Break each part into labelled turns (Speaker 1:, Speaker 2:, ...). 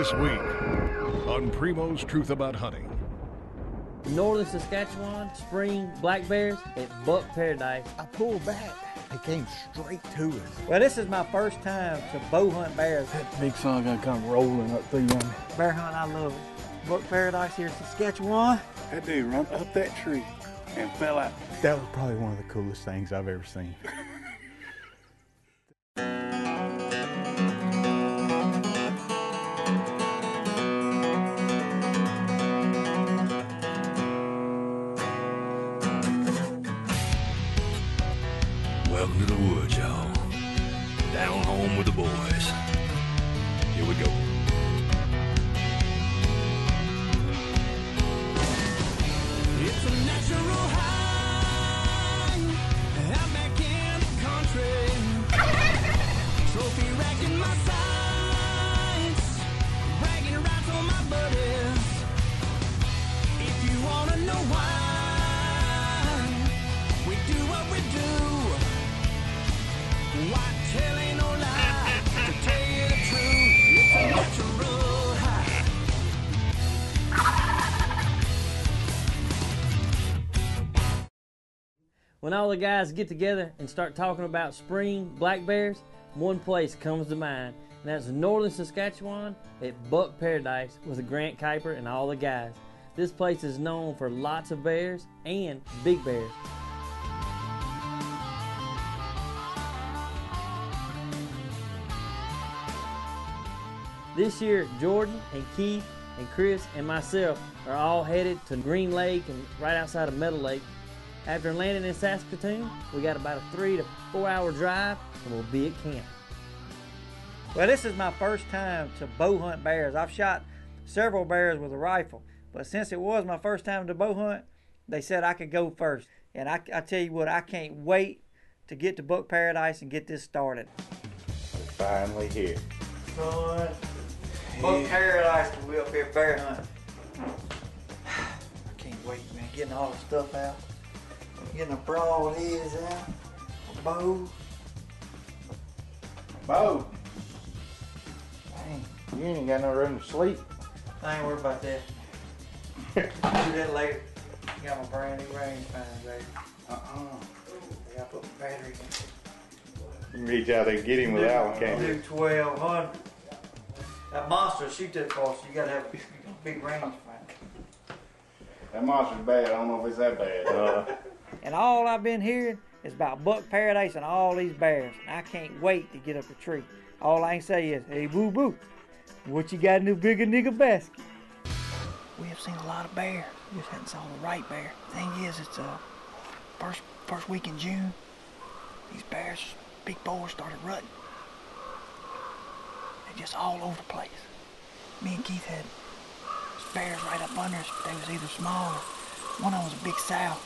Speaker 1: This week on Primo's Truth About Hunting.
Speaker 2: Northern Saskatchewan spring black bears at Buck Paradise.
Speaker 3: I pulled back. They came straight to us.
Speaker 4: Well, this is my first time to bow hunt bears.
Speaker 3: That big son gonna come rolling up through them.
Speaker 4: Bear hunt, I love it. Buck Paradise here in Saskatchewan.
Speaker 5: That dude run up that tree and fell out.
Speaker 3: That was probably one of the coolest things I've ever seen.
Speaker 1: Welcome to the woods, y'all. Down home with the boys. Here we go.
Speaker 6: It's a natural high. I'm back in the country. Trophy rack in my sights. Bragging rights on my buddies. If you wanna know why we do what we do. Why telling no lie, to tell you the truth, it's a natural high.
Speaker 2: When all the guys get together and start talking about spring black bears, one place comes to mind, and that's Northern Saskatchewan at Buck Paradise with Grant Kuyper and all the guys. This place is known for lots of bears and big bears. This year, Jordan and Keith and Chris and myself are all headed to Green Lake and right outside of Meadow Lake. After landing in Saskatoon, we got about a 3 to 4 hour drive and we'll be at camp.
Speaker 4: Well, this is my first time to bow hunt bears. I've shot several bears with a rifle, but since it was my first time to bow hunt, they said I could go first. And I tell you what, I can't wait to get to Buck Paradise and get this started.
Speaker 3: We're finally here.
Speaker 4: Son, Buck Paradise, we up here bear hunting. I can't wait, man. Getting all the stuff out. Getting the broadheads out. A bow.
Speaker 3: Bo,
Speaker 4: Dang,
Speaker 3: you ain't got no room to sleep.
Speaker 4: I ain't worried about that. Do that later. Got my brand new rangefinder, baby. I gotta put my batteries in.
Speaker 3: You can reach out there and get him with that one, can't you?
Speaker 4: Do 1200. That monster shoot that far, so you gotta have a big rangefinder.
Speaker 3: That monster's bad. I don't know if it's that bad.
Speaker 4: And all I've been hearing is about Buck Paradise and all these bears. And I can't wait to get up a tree. All I can say is, hey boo boo, what you got in the bigger nigga basket? We have seen a lot of bears. We just hadn't saw the right bear. Thing is, it's first week in June. These bears, big boys, started rutting. They're just all over the place. Me and Keith had bears right up under us, but they was either small or one of them was a big sow.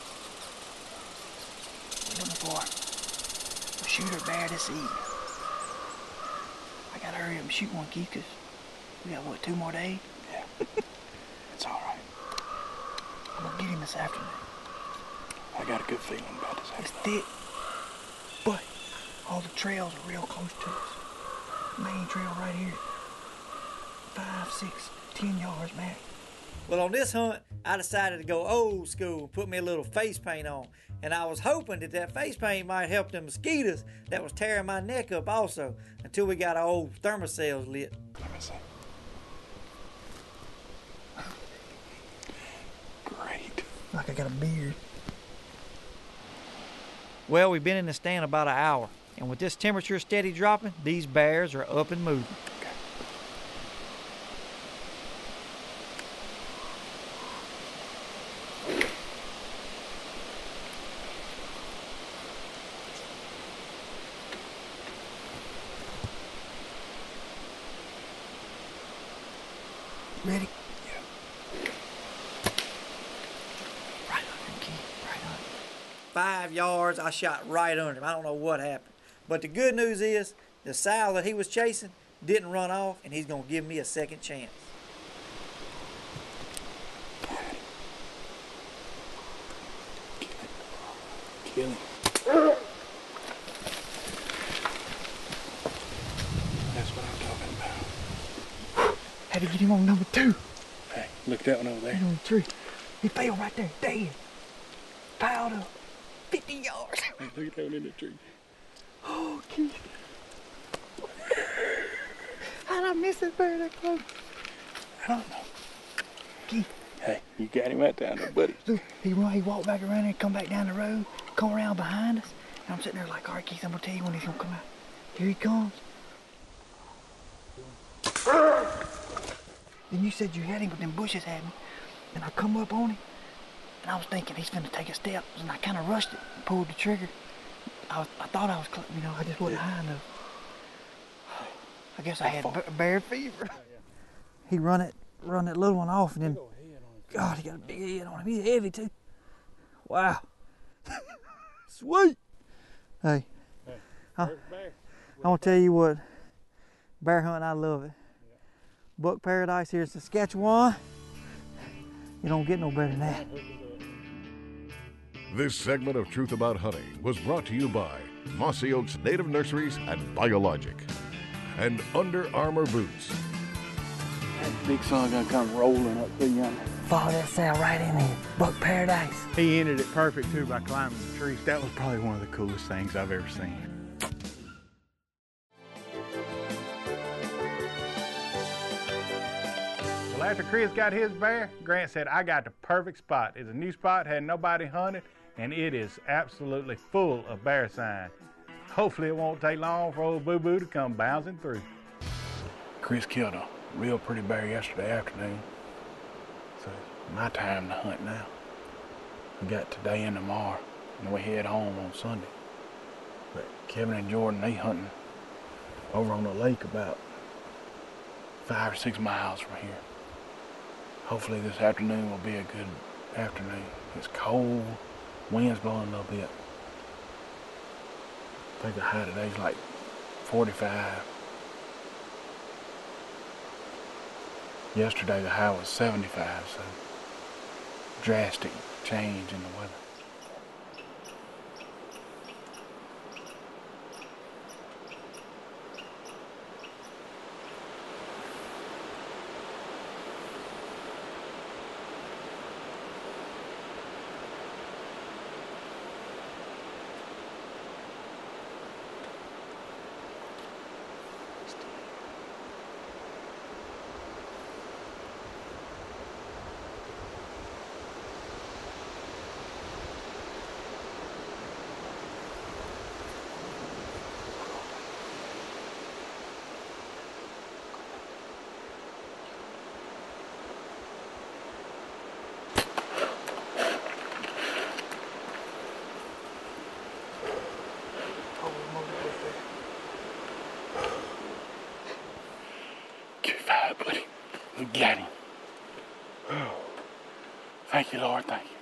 Speaker 4: We're looking for a shooter bear this evening. I gotta hurry up and shoot one, Keith, because we got, what, 2 more days?
Speaker 5: Yeah, it's all right.
Speaker 4: I'm gonna get him this afternoon.
Speaker 5: I got a good feeling about this
Speaker 4: It's
Speaker 5: afternoon.
Speaker 4: thick, but all the trails are real close to us. Main trail right here. 5, 6, 10 yards, man. Well, on this hunt, I decided to go old school and put me a little face paint on. And I was hoping that face paint might help the mosquitoes that was tearing my neck up also, until we got our old thermocells lit.
Speaker 5: Let me see. Great.
Speaker 4: Like I got a beard. Well, we've been in the stand about an hour, and with this temperature steady dropping, these bears are up and moving.
Speaker 5: Okay.
Speaker 4: Ready?
Speaker 5: Yeah.
Speaker 4: Right under him, Keith. Right under him. 5 yards, I shot right under him. I don't know what happened. But the good news is, the sow that he was chasing didn't run off, and he's going to give me a second chance.
Speaker 5: Kill him. That's what I'm talking about.
Speaker 4: Had to get him on number 2.
Speaker 5: Hey, look at that one over there.
Speaker 4: On the tree. He fell right there, dead. Piled up. 50 yards.
Speaker 5: Hey, look at that one in the tree.
Speaker 4: Oh, Keith. How'd I miss that bear that close?
Speaker 5: I don't know.
Speaker 4: Keith.
Speaker 5: Hey, you got him right down there, buddy.
Speaker 4: Look, he walked back around there, come back down the road, come around behind us. And I'm sitting there like, all right, Keith, I'm gonna tell you when he's gonna come out. Here he comes. Then you said you had him, but them bushes had me. And I come up on him, and I was thinking he's gonna take a step, and I kind of rushed it and pulled the trigger. I thought I was, I just wasn't high enough. I guess I had bear fever. He run that little one off, and then, God, he got a big head on him. He's heavy too. Wow. Sweet. Hey, I'm gonna tell you what, bear hunting, I love it. Buck paradise here in Saskatchewan. You don't get no better than that.
Speaker 1: This segment of Truth About Hunting was brought to you by Mossy Oaks Native Nurseries and Biologic and Under Armour Boots.
Speaker 5: That big son gonna come rolling up through yonder.
Speaker 4: Follow that sound right in there. Buck paradise.
Speaker 5: He ended it perfect too by climbing the tree. That was probably one of the coolest things I've ever seen. Well, after Chris got his bear, Grant said, I got the perfect spot. It's a new spot, had nobody hunted, and it is absolutely full of bear sign. Hopefully it won't take long for old Boo Boo to come bouncing through. Chris killed a real pretty bear yesterday afternoon. So it's my time to hunt now. We got today and tomorrow, and we head home on Sunday. But Kevin and Jordan, they hunting over on the lake about 5 or 6 miles from here. Hopefully this afternoon will be a good afternoon. It's cold, wind's blowing a little bit. I think the high today's like 45. Yesterday the high was 75, so drastic change in the weather. We got him. Oh, thank you, Lord, thank you.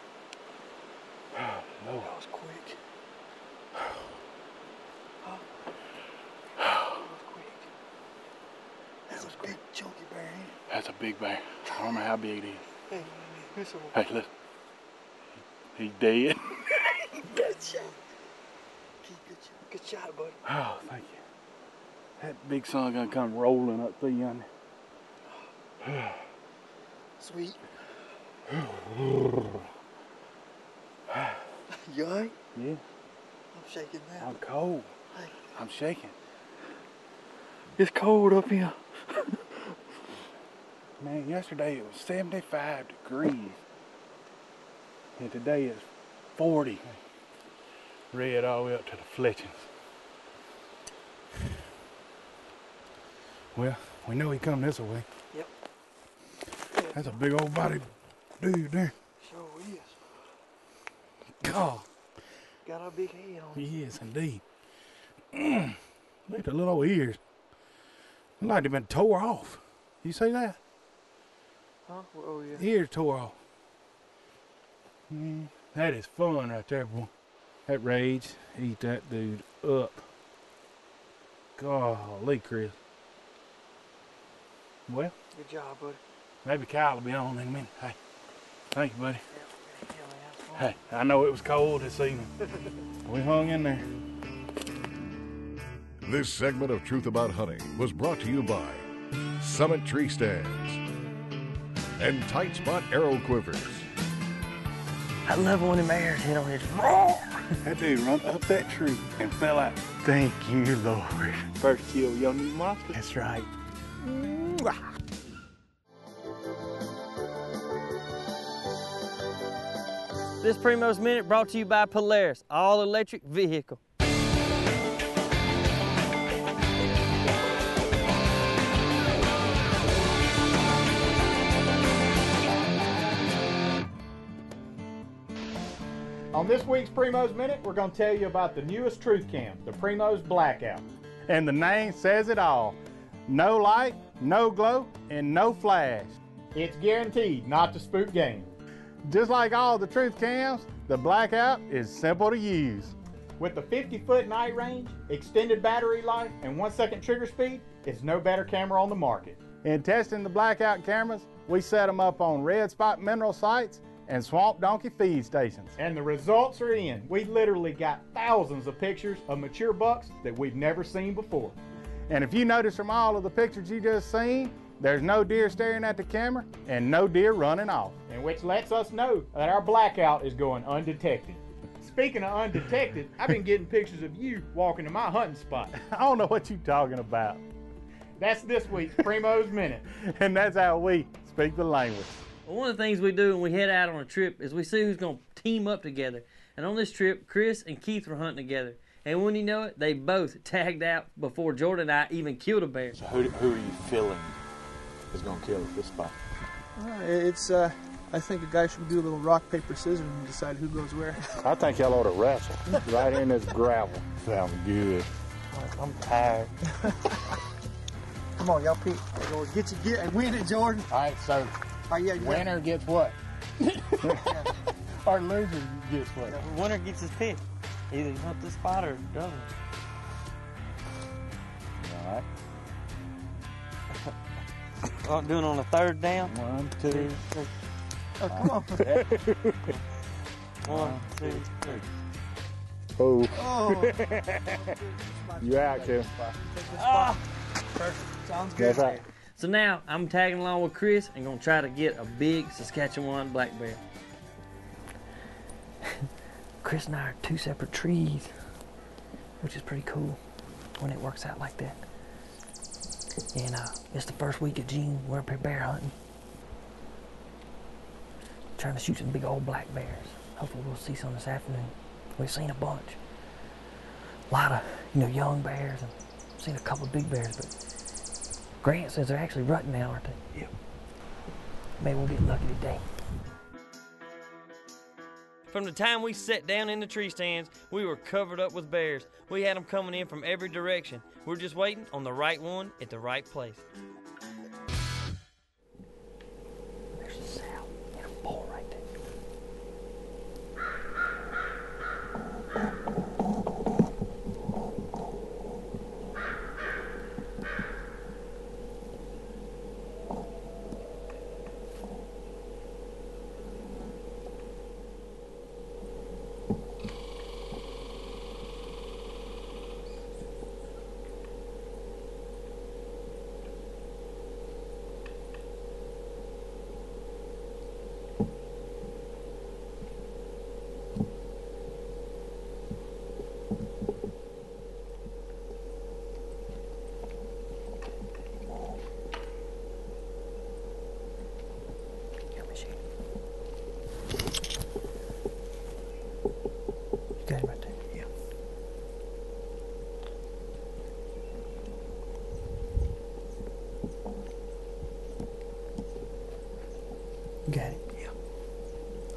Speaker 5: Oh, Lord.
Speaker 4: That was quick.
Speaker 5: That
Speaker 4: was quick. That was a big chunky bear, ain't it?
Speaker 5: That's a big bear. I don't know how big it is.
Speaker 4: Hey, listen.
Speaker 5: Hey, listen. He's dead.
Speaker 4: Good shot. Good shot, buddy.
Speaker 5: Oh, thank you. That big son gonna come rolling up through yonder.
Speaker 4: Sweet. You alright?
Speaker 5: Yeah.
Speaker 4: I'm shaking now.
Speaker 5: I'm cold.
Speaker 4: Hey.
Speaker 5: I'm shaking.
Speaker 4: It's cold up here.
Speaker 5: Man, yesterday it was 75 degrees. And today it's 40. Red all the way up to the fletchings. Well, we know he come this way.
Speaker 4: Yep.
Speaker 5: That's a big old body dude there.
Speaker 4: Sure is.
Speaker 5: God.
Speaker 4: Got a big head on him.
Speaker 5: He is indeed. Look at the little old ears. Look like they've been tore off. You see that?
Speaker 4: Huh? Oh, yeah.
Speaker 5: Ears tore off. That is fun right there, boy. That rage, eat that dude up. Golly, Chris. Well,
Speaker 4: Good job, buddy.
Speaker 5: maybe Kyle will be on in a minute. Hey, thank you, buddy.
Speaker 4: Yeah,
Speaker 5: Hey, I know it was cold this evening. We hung in there.
Speaker 1: This segment of Truth About Hunting was brought to you by Summit Tree Stands, and Tight Spot Arrow Quivers.
Speaker 2: I love when them bears hit on his roar.
Speaker 5: That dude run up that tree and fell out. Thank you, Lord. First kill of your new monster. That's right.
Speaker 2: This Primo's Minute brought to you by Polaris, all-electric vehicle.
Speaker 7: On this week's Primo's Minute, we're going to tell you about the newest truth cam, the Primo's Blackout.
Speaker 5: And the name says it all. No light, no glow, and no flash.
Speaker 7: It's guaranteed not to spook game.
Speaker 5: Just like all the truth cams, the Blackout is simple to use.
Speaker 7: With the 50-foot night range, extended battery life, and 1-second trigger speed, it's no better camera on the market.
Speaker 5: In testing the Blackout cameras, we set them up on red spot mineral sites and swamp donkey feed stations.
Speaker 7: And the results are in. We literally got thousands of pictures of mature bucks that we've never seen before.
Speaker 5: And if you notice from all of the pictures you just seen, there's no deer staring at the camera and no deer running off.
Speaker 7: And which lets us know that our Blackout is going undetected. Speaking of undetected, I've been getting pictures of you walking to my hunting spot.
Speaker 5: I don't know what you're talking about.
Speaker 7: That's this week's Primo's Minute.
Speaker 5: And that's how we speak the language.
Speaker 2: Well, one of the things we do when we head out on a trip is we see who's going to team up together. And on this trip, Chris and Keith were hunting together. And when you know it, they both tagged out before Jordan and I even killed a bear.
Speaker 8: So who are you feeling is going to kill at this spot?
Speaker 9: I think a guy should do a little rock, paper, scissors and decide who goes where.
Speaker 8: I think y'all ought to wrestle right in this gravel. Sounds good.
Speaker 9: I'm tired. Come on, y'all, Pete. Get and win it, Jordan.
Speaker 3: All right, so winner gets what? Or loser gets what?
Speaker 2: The winner gets his pick. Either you hunt this spot or doesn't.
Speaker 8: All right.
Speaker 2: Doing on the third down.
Speaker 8: 1, 2, 3.
Speaker 9: Oh, come on.
Speaker 2: 1, 2, 3.
Speaker 8: Oh.
Speaker 9: Oh.
Speaker 8: You out, Kim.
Speaker 9: Perfect. Sounds good.
Speaker 8: That's right.
Speaker 2: So now I'm tagging along with Chris and gonna try to get a big Saskatchewan black bear. Chris and I are two separate trees, which is pretty cool when it works out like that. And it's the first week of June. We're up here bear hunting, trying to shoot some big old black bears. Hopefully we'll see some this afternoon. We've seen a bunch, a lot of young bears, and seen a couple of big bears. But Grant says they're actually rutting now, aren't they? Yep. Maybe we'll get lucky today. From the time we sat down in the tree stands, we were covered up with bears. We had them coming in from every direction. We're just waiting on the right one at the right place. There's a sow in a bowl right there. Got him right there. Yeah. Got it. Yeah.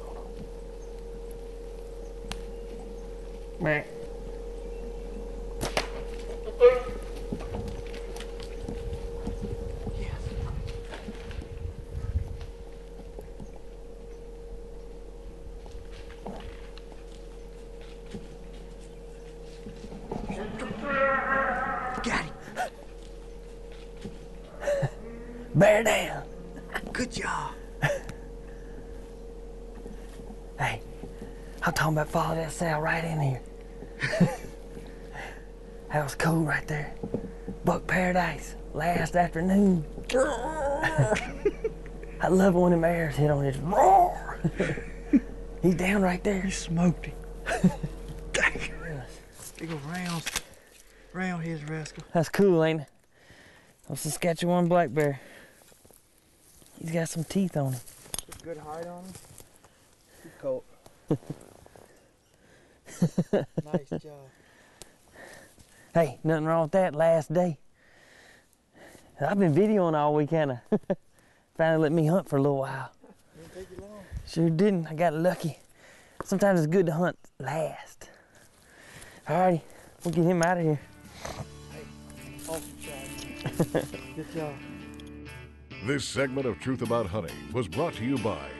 Speaker 2: Hold on. Meh. Got him. Bear down.
Speaker 9: Good job.
Speaker 2: Hey, I'm talking about follow that sow right in here. That was cool right there. Buck paradise last afternoon. I love when them airs hit on his roar. He's down right there.
Speaker 4: You smoked him. Big old round his rascal.
Speaker 2: That's cool, ain't it? A Saskatchewan black bear. He's got some teeth on him.
Speaker 4: Good height on him. Good coat. Nice job.
Speaker 2: Hey, nothing wrong with that. Last day. I've been videoing all week, Hannah. Finally let me hunt for a little while.
Speaker 4: Didn't take you long.
Speaker 2: Sure didn't. I got lucky. Sometimes it's good to hunt last. Alrighty, we'll get him out of here.
Speaker 4: Hey, awesome job. Good job.
Speaker 1: This segment of Truth About Hunting was brought to you by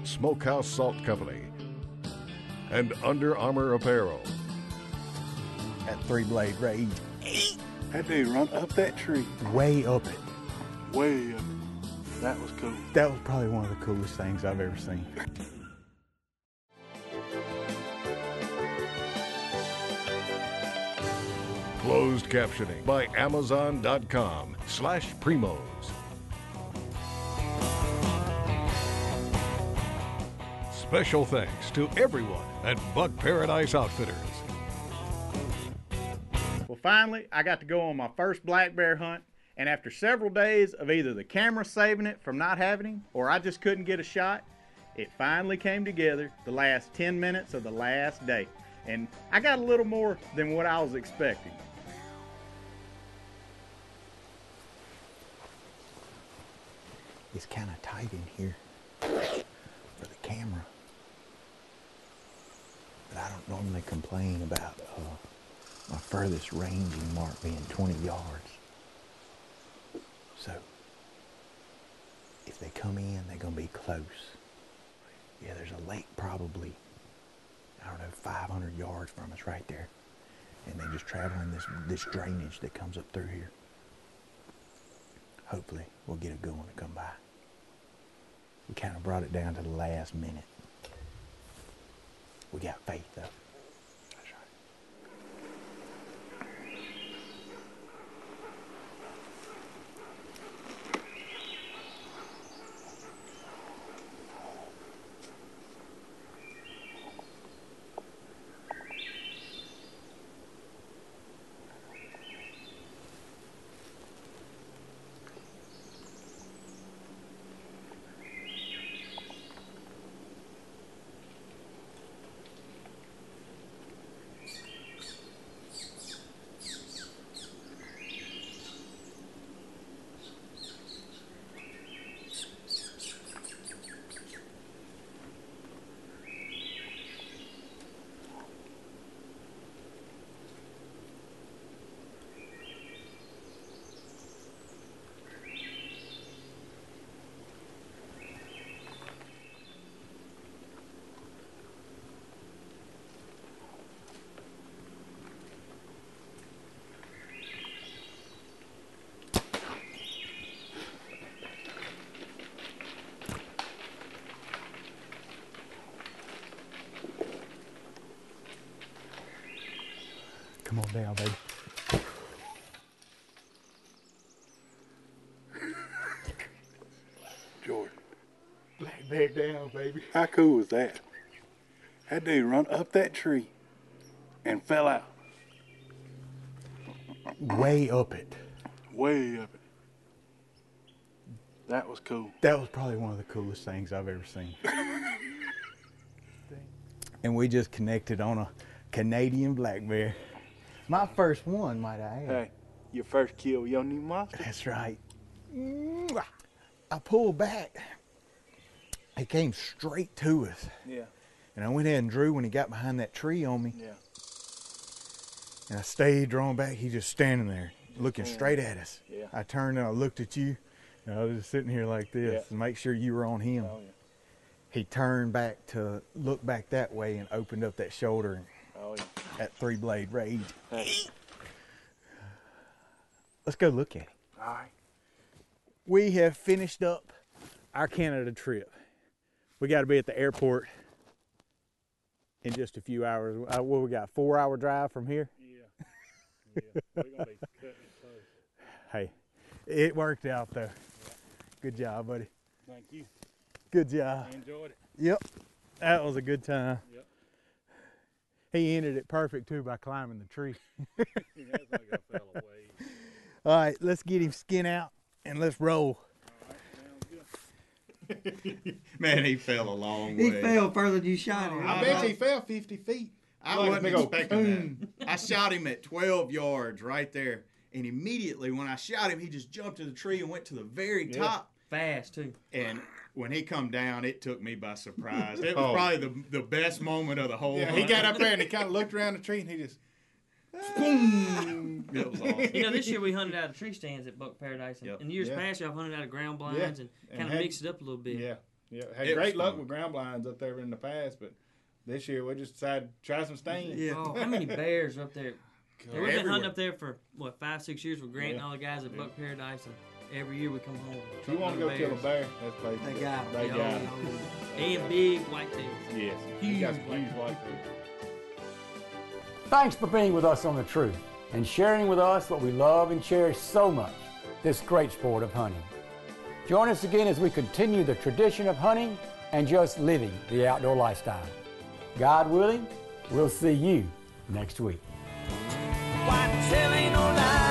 Speaker 1: Smokehouse Salt Company and Under Armour Apparel.
Speaker 5: At 3-blade range.
Speaker 3: That dude run up that tree.
Speaker 5: Way up it.
Speaker 3: Way up. That was cool.
Speaker 5: That was probably one of the coolest things I've ever seen.
Speaker 1: Closed captioning by Amazon.com/Primos. Special thanks to everyone at Buck Paradise Outfitters.
Speaker 7: Well, finally, I got to go on my first black bear hunt, and after several days of either the camera saving it from not having him, or I just couldn't get a shot, it finally came together the last 10 minutes of the last day, and I got a little more than what I was expecting.
Speaker 5: It's kind of tight in here for the camera. But I don't normally complain about my furthest ranging mark being 20 yards. So, if they come in, they're going to be close. Yeah, there's a lake probably, I don't know, 500 yards from us right there. And they're just traveling this drainage that comes up through here. Hopefully, we'll get a good one to come by. We kind of brought it down to the last minute. We got faith, though. That's right. Come on down, baby.
Speaker 3: Jordan,
Speaker 5: Black bear down, baby.
Speaker 3: how cool was that? That dude run up that tree and fell out.
Speaker 5: Way up it.
Speaker 3: Way up it. That was cool.
Speaker 5: That was probably one of the coolest things I've ever seen. And we just connected on a Canadian black bear. My first one, might I add.
Speaker 3: Hey, your first kill, your new monster.
Speaker 5: That's right. I pulled back. He came straight to us.
Speaker 3: Yeah.
Speaker 5: And I went ahead and drew when he got behind that tree on me.
Speaker 3: Yeah.
Speaker 5: And I stayed drawn back. He just standing there, looking straight at us.
Speaker 3: Yeah.
Speaker 5: I turned and I looked at you. And I was just sitting here like this to make sure you were on him.
Speaker 3: Oh, yeah.
Speaker 5: He turned back to look back that way and opened up that shoulder at 3-blade range.
Speaker 3: Hey.
Speaker 5: Let's go look at it.
Speaker 3: All right.
Speaker 5: We have finished up our Canada trip. We got to be at the airport in just a few hours. What we got, 4-hour drive from here?
Speaker 3: Yeah. We're going to be cutting
Speaker 5: Hey, it worked out though. Good job, buddy.
Speaker 3: Thank you.
Speaker 5: Good job.
Speaker 3: I enjoyed it.
Speaker 5: Yep, that was a good time.
Speaker 3: Yep.
Speaker 5: He ended it perfect too by climbing the tree.
Speaker 3: I think I fell away.
Speaker 5: All right, let's get him skin out and let's roll.
Speaker 7: Man, he fell a long way.
Speaker 4: He fell further than you shot him.
Speaker 5: I bet he fell 50 feet.
Speaker 7: I wasn't expecting that. I shot him at 12 yards right there. And immediately when I shot him, he just jumped to the tree and went to the very top.
Speaker 2: Fast, too.
Speaker 7: And when he come down, it took me by surprise. It was probably the best moment of the whole
Speaker 5: Yeah,
Speaker 7: hunt.
Speaker 5: he got up there and he kind of looked around the tree and he just,
Speaker 7: boom. It was awesome.
Speaker 2: You know, this year we hunted out of tree stands at Buck Paradise. And in years past, y'all hunted out of ground blinds and kind of mixed it up a little bit.
Speaker 5: Yeah, had great luck with ground blinds up there in the past, but this year we just decided to try some stands.
Speaker 2: Yeah. Oh, how many bears are up there? We've been
Speaker 7: everywhere.
Speaker 2: hunting up there for, 5-6 years with Grant and all the guys at Buck Paradise, and every year we come home.
Speaker 5: If you want to go kill a bear, that's place.
Speaker 4: They got him.
Speaker 5: They got him.
Speaker 2: And big whitetails.
Speaker 5: Yes, he got some huge whitetails.
Speaker 10: Thanks for being with us on The Truth and sharing with us what we love and cherish so much, this great sport of hunting. Join us again as we continue the tradition of hunting and just living the outdoor lifestyle. God willing, we'll see you next week.
Speaker 6: Why telling no lies?